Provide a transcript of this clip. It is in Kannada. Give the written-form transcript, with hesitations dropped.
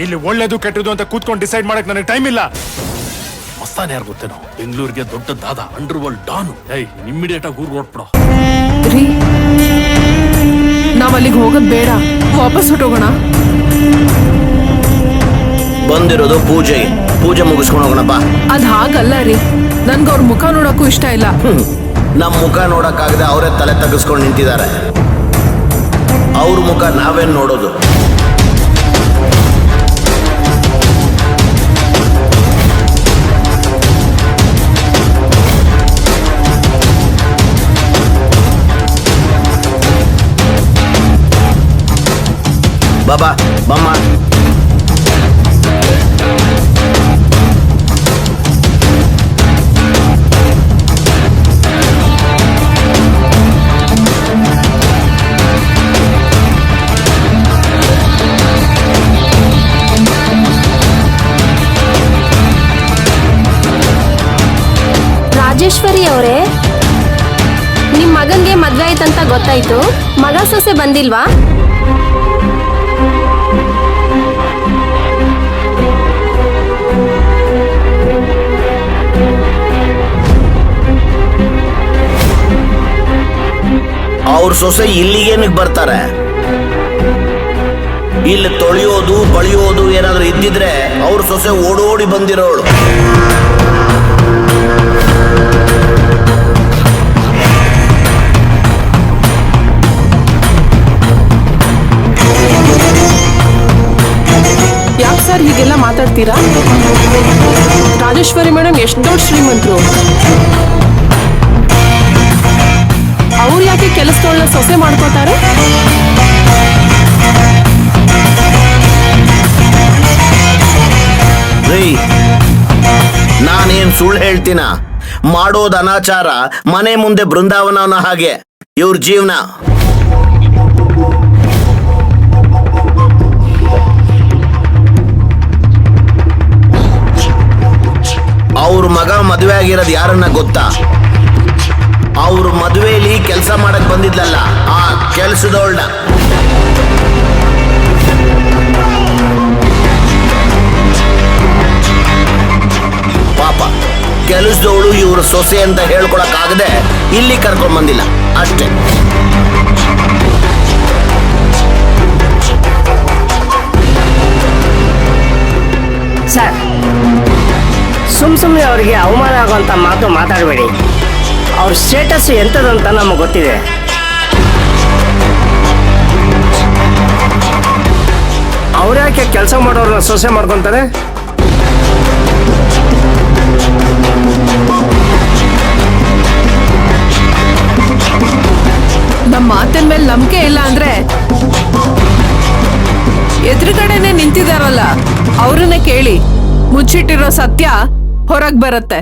ಇಲ್ಲಿ ಒಳ್ಳೇದು ಕೆಟ್ಟದು ಅಂತ ಕೂತ್ಕೊಂಡು ಡಿಸೈಡ್ ಮಾಡಕ್ ನನಗೆ ಟೈಮ್ ಇಲ್ಲ. ಮಸ್ತಾನೆ ಯಾರು ಗೊತ್ತೇನೋ, ಬೆಂಗಳೂರಿಗೆ ದೊಡ್ಡ ದಾದ, ಅಂಡರ್ ವರ್ಲ್ಡ್ ಡಾನು. ಇಮ್ಮಿಡಿಯೇಟ್ ಆಗಿ ಊರ್ ಹೊರಟ್ಬಿಡೋ. ನಾವ್ ಅಲ್ಲಿಗೆ ಹೋಗೋದ್ ಬೇಡ, ವಾಪಸ್ ಹೊಟ್ಟೋಗೋಣ. ಬಂದಿರೋದು ಪೂಜೆ ಮುಗಿಸ್ಕೊಂಡು ಹೋಗೋಣ ಬಾ. ಅದ್ ಹಾಗಲ್ಲ ರೀ, ನನ್ಗ ಅವ್ರ ಮುಖ ನೋಡಕ್ಕೂ ಇಷ್ಟ ಇಲ್ಲ. ನಮ್ ಮುಖ ನೋಡಕ್ಕಾಗದೆ ಅವರೇ ತಲೆ ತಗ್ಗಿಸ್ಕೊಂಡು ನಿಂತಿದ್ದಾರೆ. ಅವ್ರ ಮುಖ ನಾವೇನ್ ನೋಡೋದು? ಬಾಬಾ ಬಮ್ಮ. ರಾಜೇಶ್ವರಿ ಅವರೇ, ನಿಮ್ ಮಗನ್ಗೆ ಮದ್ವೆ ಆಯ್ತಂತ ಗೊತ್ತಾಯ್ತು, ಮಗ ಸೊಸೆ ಬಂದಿಲ್ವಾ? ಅವ್ರ ಸೊಸೆ ಇಲ್ಲಿಗೇನಕ್ಕೆ ಬರ್ತಾರೆ? ಇಲ್ಲಿ ತೊಳೆಯೋದು ಬಳಿಯೋದು ಏನಾದ್ರೂ ಇದ್ದಿದ್ರೆ ಅವ್ರ ಸೊಸೆ ಓಡೋಡಿ ಬಂದಿರೋಳು. ಯಾಕೆ ಸರ್ ಹೀಗೆಲ್ಲ ಮಾತಾಡ್ತೀರಾ? ರಾಜೇಶ್ವರಿ ಮೇಡಮ್ ಎಷ್ಟು ದೊಡ್ಡ ಶ್ರೀಮಂತರು. ಅವ್ರು ಯಾಕೆ ಕೆಲಸದೊಳ್ಳ ಸೊಸೆ ಮಾಡ್ಕೋತಾರೆ? ರೀ, ನಾನೇನ್ ಸುಳ್ಳು ಹೇಳ್ತೀನ? ಮಾಡೋದು ಅನಾಚಾರ, ಮನೆ ಮುಂದೆ ಬೃಂದಾವನ ಹಾಗೆ ಇವ್ರ ಜೀವನ. ಅವ್ರ ಮಗ ಮದುವೆ ಆಗಿರೋದು ಯಾರನ್ನ ಗೊತ್ತಾ? ಅವ್ರ ಮದುವೆಯಲ್ಲಿ ಕೆಲಸ ಮಾಡಕ್ ಬಂದಿದ್ಲಲ್ಲ, ಆ ಕೆಲ್ಸದವಳನ್ನ. ಪಾಪ ಕೆಲಸದವಳು ಇವ್ರ ಸೊಸೆ ಅಂತ ಹೇಳ್ಕೊಳಕ್ ಆಗದೆ ಇಲ್ಲಿ ಕರ್ಕೊಂಡ್ ಬಂದಿಲ್ಲ ಅಷ್ಟೇ. ಸರ್, ಸುಮ್ಮನೆ ಅವರಿಗೆ ಅವಮಾನ ಆಗುವಂಥ ಮಾತು ಮಾತಾಡಬೇಡಿ. ಅವ್ರ ಸ್ಟೇಟಸ್ ಎಂಥದಂತ ನಮಗೆ ಗೊತ್ತಿದೆ. ಅವ್ರ್ಯಾಕೆ ಕೆಲಸ ಮಾಡೋರನ್ನ ಸೊಸೆ ಮಾಡ್ಕೊತಾರೆ? ನಮ್ಮ ಮಾತಿನ ಮೇಲೆ ನಂಬಿಕೆ ಇಲ್ಲ ಅಂದ್ರೆ ಎದುರುಗಡೆನೆ ನಿಂತಿದಾರಲ್ಲ ಅವ್ರನ್ನ ಕೇಳಿ, ಮುಚ್ಚಿಟ್ಟಿರೋ ಸತ್ಯ ಹೊರಗ್ ಬರುತ್ತೆ.